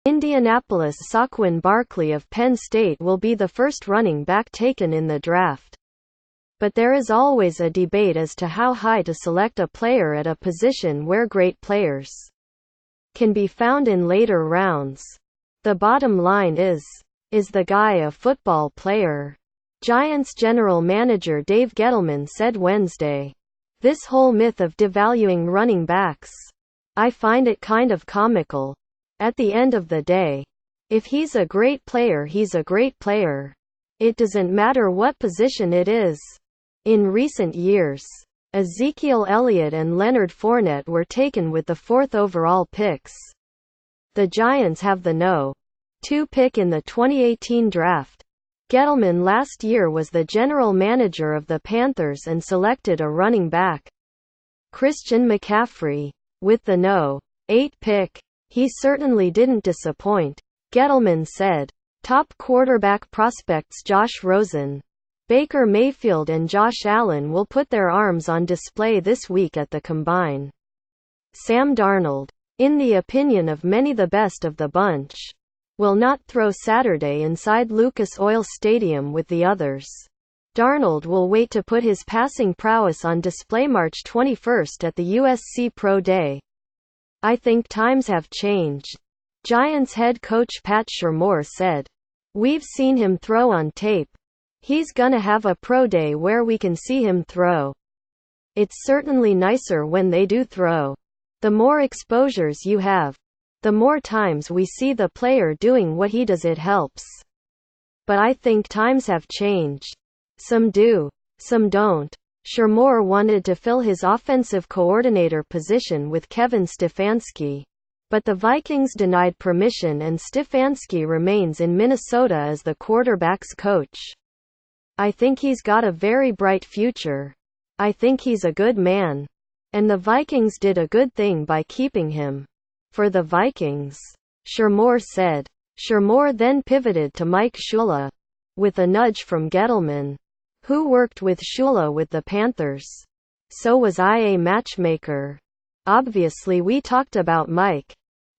Indianapolis' Saquon Barkley of Penn State will be the first running back taken in the draft. But there is always a debate as to how high to select a player at a position where great players can be found in later rounds. The bottom line is the guy a football player? Giants general manager Dave Gettleman said Wednesday. This whole myth of devaluing running backs, I find it kind of comical. At the end of the day, if he's a great player, he's a great player. It doesn't matter what position it is. In recent years, Ezekiel Elliott and Leonard Fournette were taken with the 4th overall picks. The Giants have the No. 2 pick in the 2018 draft. Gettleman last year was the general manager of the Panthers and selected a running back, Christian McCaffrey, with the No. 8 pick. He certainly didn't disappoint, Gettleman said. Top quarterback prospects Josh Rosen, Baker Mayfield and Josh Allen will put their arms on display this week at the Combine. Sam Darnold, in the opinion of many the best of the bunch, will not throw Saturday inside Lucas Oil Stadium with the others. Darnold will wait to put his passing prowess on display March 21 at the USC Pro Day. I think times have changed, Giants head coach Pat Shurmur said. We've seen him throw on tape. He's gonna have a pro day where we can see him throw. It's certainly nicer when they do throw. The more exposures you have, the more times we see the player doing what he does. It helps. But I think times have changed. Some do, some don't. Shurmur wanted to fill his offensive coordinator position with Kevin Stefanski, but the Vikings denied permission and Stefanski remains in Minnesota as the quarterback's coach. I think he's got a very bright future. I think he's a good man. And the Vikings did a good thing by keeping him. For the Vikings, Shurmur said. Shurmur then pivoted to Mike Shula, with a nudge from Gettleman, who worked with Shula with the Panthers. So was I a matchmaker? Obviously we talked about Mike,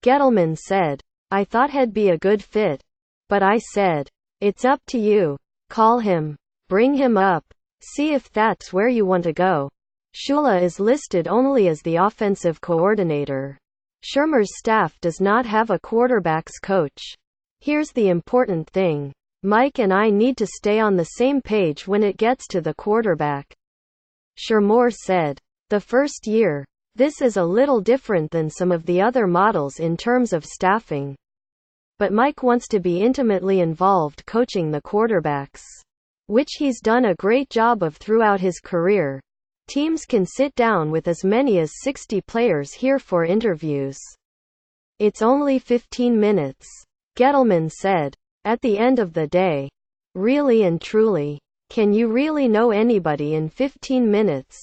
Gettleman said. I thought he'd be a good fit. But I said, it's up to you. Call him. Bring him up. See if that's where you want to go. Shula is listed only as the offensive coordinator. Shurmur's staff does not have a quarterback's coach. Here's the important thing. Mike and I need to stay on the same page when it gets to the quarterback. Shurmur said. The first year, this is a little different than some of the other models in terms of staffing. But Mike wants to be intimately involved coaching the quarterbacks, which he's done a great job of throughout his career. Teams can sit down with as many as 60 players here for interviews. It's only 15 minutes, Gettleman said. At the end of the day, really and truly, can you really know anybody in 15 minutes?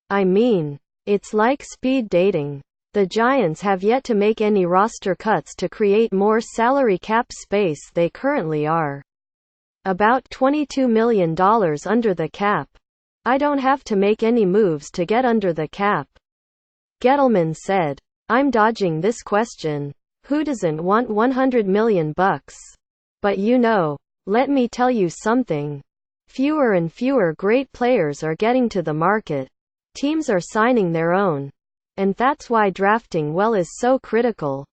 I mean, it's like speed dating. The Giants have yet to make any roster cuts to create more salary cap space. They currently are about $22 million under the cap. I don't have to make any moves to get under the cap. Gettleman said. I'm dodging this question. Who doesn't want $100 million? But you know, let me tell you something. Fewer and fewer great players are getting to the market. Teams are signing their own. And that's why drafting well is so critical.